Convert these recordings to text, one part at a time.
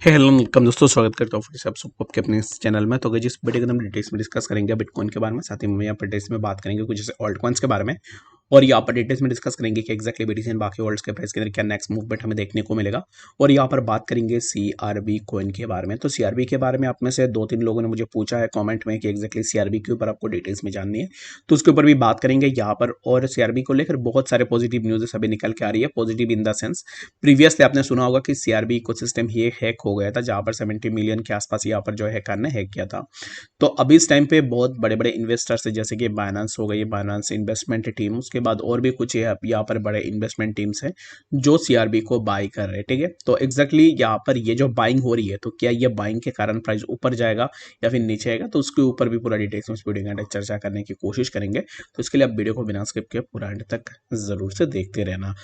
Hello welcome दोस्तों, स्वागत करता हूँ फिर से आप सबको आपके अपने इस चैनल में। तो अगर जिस वीडियो को हम डिटेल्स में डिस्कस करेंगे बिटकॉइन के बारे में, साथ ही में यहाँ पर डिटेल्स में बात करेंगे कुछ जैसे ऑल्ट कॉइन्स के बारे में, और यहाँ पर डिटेल्स में डिस्कस करेंगे कि एक्जैक्टली बीटीसी एंड बाकी वर्ल्ड्स के प्राइस के अंदर क्या नेक्स्ट मूवमेंट हमें देखने को मिलेगा। और यहाँ पर बात करेंगे सीआरबी कॉइन के बारे में। तो सीआरबी के बारे में आप में से 2-3 लोगों ने मुझे पूछा है कमेंट में कि एक्जैक्टली सीआरबी के ऊपर आपको डिटेल्स में जाननी है, तो उसके ऊपर भी बात करेंगे यहाँ पर। और सीआरबी को लेकर बहुत सारे पॉजिटिव न्यूज़ अभी निकल के आ रही है। Positive in the sense, previously आपने सुना होगा कि सीआरबी इकोसिस्टम ये हैक हो गया था, जहाँ पर 70 मिलियन के आसपास यहाँ पर जो हैकर ने हैक किया था। तो अभी इस टाइम पे बहुत बड़े बड़े इन्वेस्टर्स है, जैसे कि बाइनेंस हो गई, बाइनेंस इन्वेस्टमेंट टीम, उसके बाद और भी कुछ यहाँ पर बड़े इन्वेस्टमेंट टीम्स हैं जो सीआरबी को बाई कर रहे हैं। ठीक है, तो एग्जैक्टली यहाँ पर ये जो बाइंग हो रही है, तो क्या ये बाइंग के कारण प्राइस ऊपर जाएगा या फिर नीचे आएगा, तो उसके ऊपर भी पूरा डिटेल्स में इस वीडियो के अंदर चर्चा करने की कोशिश करेंगे। तो इसके लिए आप वीडियो को बिना स्किप के पूरा एंड तक जरूर से देखते रहना।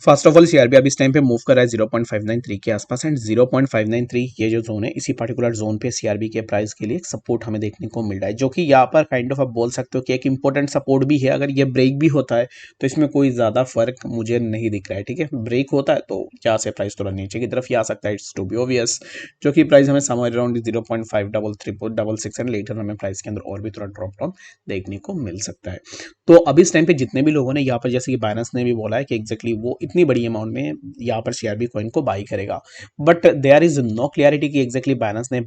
फर्स्ट ऑफ ऑल सीआरबी अब इस टाइम पे मूव कर रहा है 0.593 के आसपास, एंड 0.593 ये जो जोन है, इसी पर्टिकुलर जोन पे सीआरबी के प्राइस के लिए एक सपोर्ट हमें देखने को मिल रहा है, जो कि यहाँ पर काइंड ऑफ आप बोल सकते हो कि एक इंपॉर्टेंट सपोर्ट भी है। अगर ये ब्रेक भी होता है तो इसमें कोई ज़्यादा फर्क मुझे नहीं दिख रहा है। ठीक है, ब्रेक होता है तो यहाँ से प्राइस थोड़ा नीचे की तरफ ही आ सकता है, इट्स टू बी ऑब्वियस, जो कि प्राइस हमें समवेयर अराउंड 0.53366 एंड लेटर हमें प्राइस के अंदर और भी थोड़ा ड्रॉप डाउन देखने को मिल सकता है। तो अभी इस टाइम पे जितने भी लोगों ने यहाँ पर, जैसे कि बाइनेंस ने भी बोला है कि एग्जैक्टली वो इतनी बड़ी अमाउंट में यहाँ पर सीआरबी कॉइन को बाई करेगा, but there is no clarity कि एग्जैक्टली बाइनेंस ने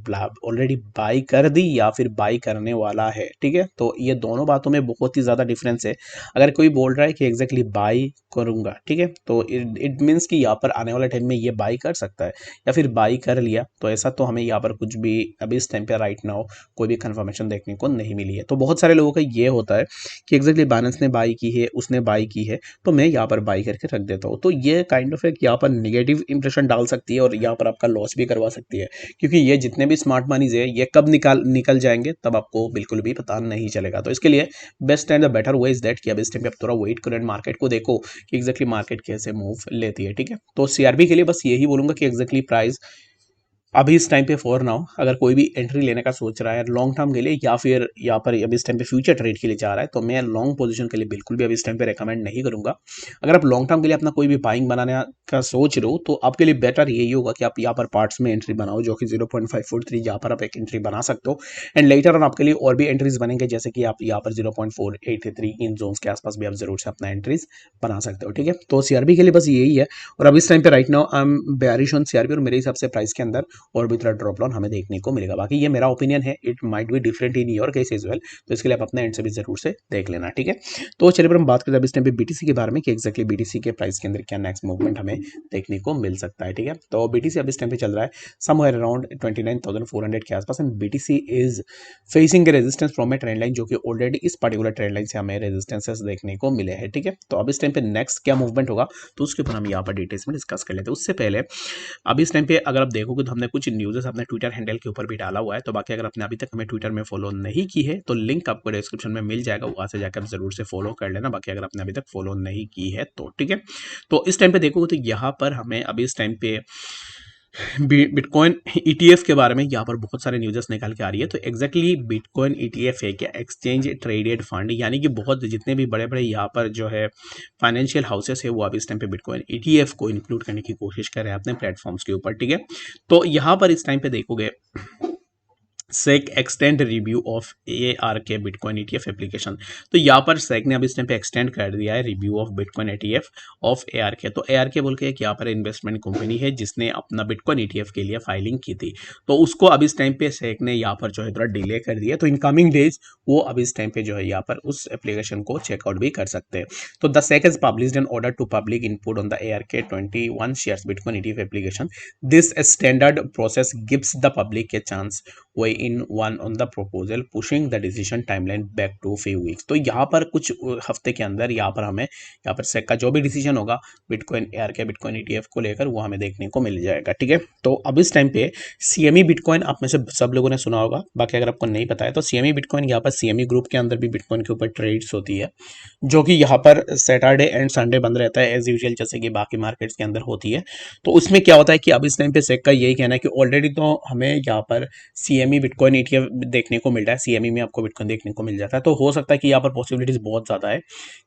ऑलरेडी बाई कर दी या फिर बाई करने वाला है। ठीक है, तो ये दोनों बातों में बहुत ही ज़्यादा डिफरेंस है। अगर कोई बोल रहा है कि एग्जैक्टली बाई करूंगा, ठीक है, तो इट मीन्स कि यहाँ पर आने वाले टाइम में ये बाई कर सकता है या फिर बाई कर लिया, तो ऐसा तो हमें यहाँ पर कुछ भी अभी इस टाइम पे राइट नाउ कोई भी कंफर्मेशन देखने को नहीं मिली है। तो बहुत सारे लोगों का ये होता है कि एग्जैक्टली बाइनेंस ने बाई की है, उसने बाई की है, तो मैं यहाँ पर बाई करके रख देता हूँ। तो ये काइंड ऑफ एक यहाँ पर निगेटिव इंप्रेशन डाल सकती है और यहाँ पर आपका लॉस भी करवा सकती है, क्योंकि ये जितने भी स्मार्ट मनीज है ये कब निकल जाएंगे तब आपको बिल्कुल भी पता नहीं चलेगा। तो इसके लिए best and the better way is that कि अब इस टाइम पे आप थोड़ा वेट करो एंड मार्केट को देखो कि एग्जैक्टली मार्केट कैसे मूव लेती है। ठीक है, तो सीआरबी के लिए बस यही बोलूंगा कि एग्जैक्टली प्राइस अभी इस टाइम पे फॉर नाउ, अगर कोई भी एंट्री लेने का सोच रहा है लॉन्ग टर्म के लिए या फिर यहाँ पर अभी इस टाइम पे फ्यूचर ट्रेड के लिए जा रहा है, तो मैं लॉन्ग पोजीशन के लिए बिल्कुल भी अभी इस टाइम पे रेकमेंड नहीं करूंगा। अगर आप लॉन्ग टर्म के लिए अपना कोई भी बाइंग बनाने का सोच रहे हो, तो आपके लिए बेटर यही होगा कि आप यहाँ पर पार्ट्स में एंट्री बनाओ, जो कि 0.543 यहाँ पर आप एक एंट्री बना सकते हो, एंड लेटर ऑन आपके लिए और भी एंट्रीज बनेंगे, जैसे कि आप यहाँ पर 0.483 इन जोन्स के आसपास भी आप जरूर से अपना एंट्रीज बना सकते हो। ठीक है, तो सीआरबी के लिए बस यही है। और अब इस टाइम पे right now I am bearish on CRB, और मेरे हिसाब से प्राइस के अंदर और भी थोड़ा ड्रॉप डाउन हमें देखने को मिलेगा। बाकी ये मेरा ओपिनियन है, it might be different in your case as well, तो इसके लिए आप अपने एंड से भी जरूर से देख लेना। ठीक है, तो चलिए पर हम बात करते हैं इस टाइम पे बीटीसी के बारे में कि एक्जैक्टली बीटीसी के प्राइस के अंदर क्या नेक्स्ट मूवमेंट हमें देखने को मिल सकता है। ठीक है, तो बीटीसी अब इस टाइम पे चल रहा है समवेयर अराउंड 29,400 के आसपास, and BTC is facing resistance from A trend line, जो कि ऑलरेडी इस पर्टिकुलर ट्रेंड लाइन से हमें रेजिस्टेंसेस देखने को मिले हैं। ठीक है, तो अब इस टाइम पे नेक्स्ट क्या मूवमेंट होगा तो उसके ऊपर हम यहाँ पर डिटेल्स में डिस्कस कर लेते हैं। उससे पहले अभी इस टाइम पे अगर आप देखोगे तो हमने कुछ न्यूज़ अपने ट्विटर हैंडल के ऊपर भी डाला हुआ है, तो बाकी अगर आपने अभी तक हमें ट्विटर में फॉलो नहीं की है तो लिंक आपको डिस्क्रिप्शन में मिल जाएगा, वहां से जाकर आप जरूर से फॉलो कर लेना। बाकी अगर आपने अभी तक फॉलो नहीं की है तो ठीक है, तो इस टाइम पे देखोगे तो यहाँ पर हमें अभी इस टाइम पे बिटकॉइन ईटीएफ के बारे में यहाँ पर बहुत सारे न्यूज़ निकल के आ रही है। तो एग्जैक्टली बिटकॉइन ईटीएफ है क्या, एक्सचेंज ट्रेडेड फंड, यानी कि बहुत जितने भी बड़े बड़े यहाँ पर जो है फाइनेंशियल हाउसेस है वो अभी इस टाइम पे बिटकॉइन ईटीएफ को इंक्लूड करने की कोशिश कर रहे हैं अपने प्लेटफॉर्म्स के ऊपर। ठीक है, तो यहाँ पर इस टाइम पे देखोगे SEC extend review of ARK bitcoin ETF application, तो यहाँ पर सेक ने अब इस टाइम पे एक्सटेंड कर दिया है review of bitcoin ETF of ARK। तो ARK बोल के एक यहाँ पर इन्वेस्टमेंट कंपनी है जिसने अपना बिटकॉइन ETF के लिए फाइलिंग की थी, तो उसको अब इस टाइम पे सेक ने यहाँ पर जो है थोड़ा डिले कर दिया। तो इन कमिंग डेज वो अब इस टाइम पे जो है यहाँ पर उस एप्लीकेशन को चेकआउट भी कर सकते हैं। तो the SEC has published an order to public input on the ARK 21 shares bitcoin ETF application. This standard process gives the public a chance weigh in one on the proposal pushing the decision timeline back to few weeks. तो यहाँ पर कुछ हफ्ते के अंदर यहाँ पर हमें यहाँ पर सेक का जो भी डिसीजन होगा बिटकॉइन ARK बिटकॉइन ETF को लेकर वो हमें देखने को मिल जाएगा। ठीक है, तो अब इस टाइम पे CME बिटकॉइन आप में से सब लोगों ने सुना होगा, बाकी अगर आपको नहीं पता है तो CME बिटकॉइन यहाँ पर CME ग्रुप के अंदर भी बिटकॉइन के ऊपर ट्रेड्स होती है, जो कि यहाँ पर सैटरडे एंड संडे बंद रहता है एज यूजुअल, जैसे कि बाकी मार्केट्स के अंदर होती है। तो उसमें क्या होता है कि अब इस टाइम पे सेक का यही कहना है कि ऑलरेडी तो हमें यहाँ पर CME बिटकॉइन ETF देखने को मिल रहा है, CME में आपको बिटकॉइन देखने को मिल जाता है। तो हो सकता है कि यहाँ पर पॉसिबिलिटीज बहुत ज़्यादा है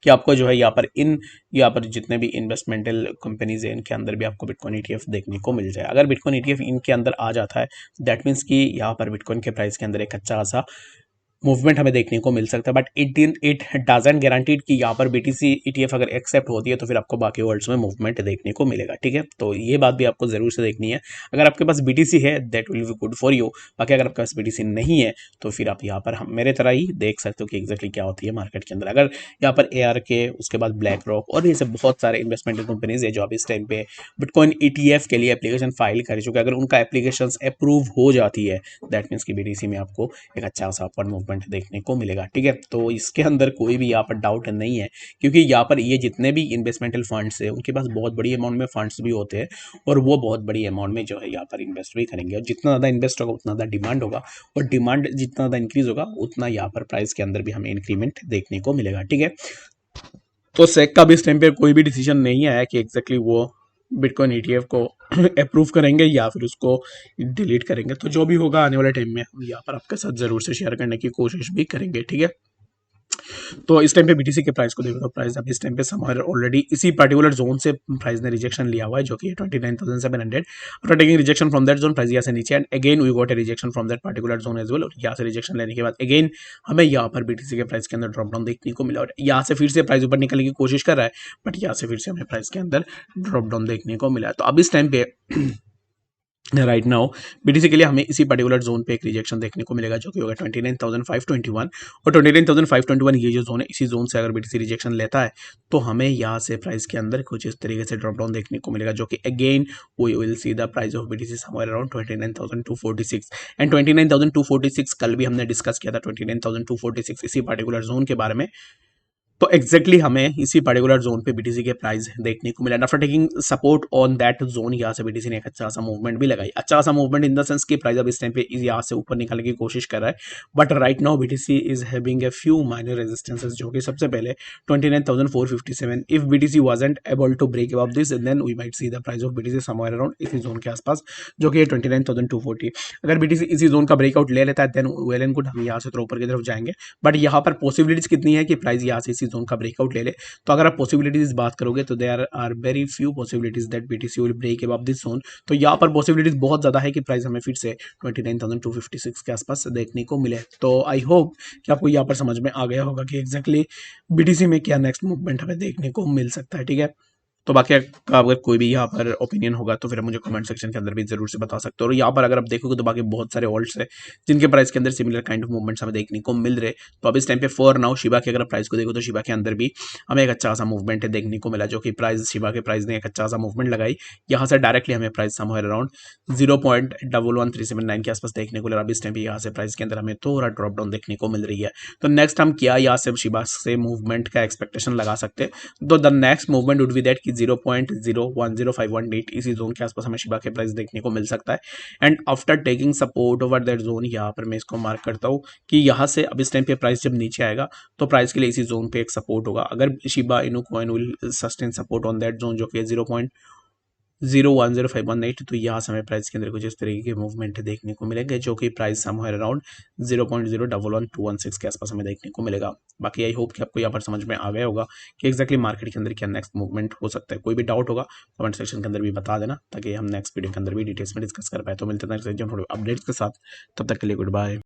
कि आपको जो है यहाँ पर जितने भी इन्वेस्टमेंटल कंपनीज हैं इनके अंदर भी आपको बिटकॉइन ETF देखने को मिल जाए। अगर बिटकॉइन ETF इनके अंदर आ जाता है दैट मीन्स कि यहाँ पर बिटकॉइन के प्राइस के अंदर एक अच्छा खासा मूवमेंट हमें देखने को मिल सकता है। बट इट डजंट गारंटीड कि यहाँ पर BTC ETF अगर एक्सेप्ट होती है तो फिर आपको बाकी वर्ल्ड्स में मूवमेंट देखने को मिलेगा, ठीक है। तो ये बात भी आपको जरूर से देखनी है। अगर आपके पास BTC है that will be good for you. बाकी अगर आपके पास BTC नहीं है तो फिर आप यहाँ पर हम मेरे तरह ही देख सकते हो कि एग्जैक्टली क्या होती है मार्केट के अंदर। अगर यहाँ पर ARK, उसके बाद ब्लैक रॉक और ये सब बहुत सारे इन्वेस्टमेंट कंपनीज है जो अभी इस टाइम पे बिटकॉइन ETF के लिए एप्लीकेशन फाइल कर चुके हैं, अगर उनका एप्लीकेशन अप्रूव हो जाती है दैट मीन्स की BTC में आपको एक अच्छा सा अपवर्ड मूवमेंट देखने को मिलेगा, ठीक है। तो इसके अंदर कोई भी यहाँ पर डाउट नहीं है, क्योंकि यहाँ पर ये जितने भी इन्वेस्टमेंटल फंड्स है उनके पास बहुत बड़ी अमाउंट में फंड्स भी होते हैं और वो बहुत बड़ी अमाउंट में जो है यहाँ पर इन्वेस्ट भी करेंगे। और जितना ज़्यादा इन्वेस्ट होगा उतना ज़्यादा डिमांड होगा और डिमांड जितना ज़्यादा इंक्रीज होगा उतना यहाँ पर प्राइस के अंदर भी हमें इंक्रीमेंट देखने को मिलेगा, ठीक है। तो सेक का भी इस टाइम पे कोई भी डिसीजन नहीं आया कि एग्जैक्टली वो बिटकॉइन ETF को अप्रूव करेंगे या फिर उसको डिलीट करेंगे। तो जो भी होगा आने वाले टाइम में हम यहाँ पर आपके साथ जरूर से शेयर करने की कोशिश भी करेंगे, ठीक है। तो इस टाइम पे BTC के प्राइस को देखो तो प्राइस अभी इस टाइम पे समर ऑलरेडी इसी पर्टिकुलर जोन से प्राइस ने रिजेक्शन लिया हुआ है जो कि 29,700। After taking rejection from that zone price यहाँ से नीचे and again we got a rejection from that particular zone as well. और यहाँ से रिजेक्शन लेने के बाद अगेन हमें यहाँ पर BTC के प्राइस के अंदर ड्रॉप डाउन देखने को मिला और यहाँ से फिर से प्राइस ऊपर निकलने की कोशिश कर रहा है बट यहाँ से फिर से हमें प्राइस के अंदर ड्रॉप डाउन देखने को मिला। तो अब इस टाइम पे राइट नाउ BTC के लिए हमें इसी पर्टिकुलर जोन पे एक रिजेक्शन देखने को मिलेगा जो कि होगा 29,521 और 29,521 ये जो जोन है इसी जोन से अगर BTC रिजेक्शन लेता है तो हमें यहाँ से प्राइस के अंदर कुछ इस तरीके से ड्रॉप डाउन देखने को मिलेगा जो कि again we will see the price of BTC somewhere around 29,246 and 29,246 कल भी हमने डिस्कस किया था 29,246 इसी पर्टिकुलर जोन के बारे में। तो एग्जैक्टली हमें इसी पर्टिकुलर जोन पे BTC के प्राइस देखने को मिला। After taking support on that zone यहाँ से BTC ने एक अच्छा सा मूवमेंट भी लगाई, अच्छा खासा मूवमेंट इन द सेंस कि प्राइस अब इस टाइम पे यहाँ से ऊपर निकालने की कोशिश कर रहा है but right now BTC is having a few minor resistances जो कि सबसे पहले 29,457। If BTC wasn't able to break about this then we might see the price of BTC somewhere around इसी जोन के आसपास जो कि 29,240। अगर BTC इसी जोन का ब्रेकआउट ले लेता है देन वेल एंड गुड, हम यहाँ से तो ऊपर की तरफ जाएंगे बट यहाँ पर पॉसिबिलिटीज कितनी है कि प्राइस यहाँ से इसी जोन का ब्रेकआउट ले ले। तो अगर आप पॉसिबिलिटीज बात करोगे तो there are very few possibilities that BTC will break above this zone. तो यहाँ पर पॉसिबिलिटीज बहुत ज्यादा है कि प्राइस हमें फिर से 29,256 के आसपास देखने को मिले। तो आई होप कि आपको यहाँ पर समझ में आ गया होगा कि एग्जैक्टली BTC में क्या नेक्स्ट मूवमेंट हमें देखने को मिल सकता है, ठीक है। तो बाकी अगर कोई भी यहाँ पर ओपिनियन होगा तो फिर मुझे कमेंट सेक्शन के अंदर भी जरूर से बता सकते हो। और यहाँ पर अगर आप देखोगे तो बाकी बहुत सारे ऑल्ट्स है जिनके प्राइस के अंदर सिमिलर काइंड ऑफ मूवमेंट्स हमें देखने को मिल रहे। तो अब इस टाइम पे फॉर नाउ शिबा की अगर प्राइस को देखो तो शिबा के अंदर भी हमें एक अच्छा सा मूवमेंट देखने को मिला जो कि प्राइस शिबा के प्राइस ने एक अच्छा सा मूवमेंट लगाई। यहाँ से डायरेक्टली हमें प्राइस समवेयर अराउंड 0.11379 के आसपास देखने को मिला। अब इस टाइम पे यहाँ से प्राइस के अंदर हमें थोड़ा ड्रॉप डाउन देखने को मिल रही है। तो नेक्स्ट हम क्या यहाँ से शिबा से मूवमेंट का एक्सपेक्टेशन लगा सकते हैं। तो the next movement would be that कि 0.010518 इसी जोन के आसपास हमें शिबा के प्राइस देखने को मिल सकता है। And after taking support over that zone यहाँ पर मैं इसको मार्क करता हूँ कि यहाँ से अब इस टाइम पे प्राइस जब नीचे आएगा तो प्राइस के लिए इसी जोन पे एक सपोर्ट होगा। अगर Shiba Inu coin will sustain support on that zone जो कि 0.010518 तो यहाँ से हमें प्राइस के अंदर कुछ इस तरीके के मूवमेंट देखने को मिलेंगे जो कि प्राइस समवेयर अराउंड 0.011216 के आसपास हमें देखने को मिलेगा। बाकी आई होप कि आपको यहाँ पर समझ में आ गया होगा कि एक्जैक्टली मार्केट के अंदर क्या नेक्स्ट मूवमेंट हो सकता है। कोई भी डाउट होगा कमेंट सेक्शन के अंदर भी बता देना ताकि हम नेक्स्ट वीडियो के अंदर भी डिटेल्स में डिस्कस कर पाए। तो मिलते हैं नेक्स्ट अपडेट्स के साथ, तब तक के लिए गुड बाय।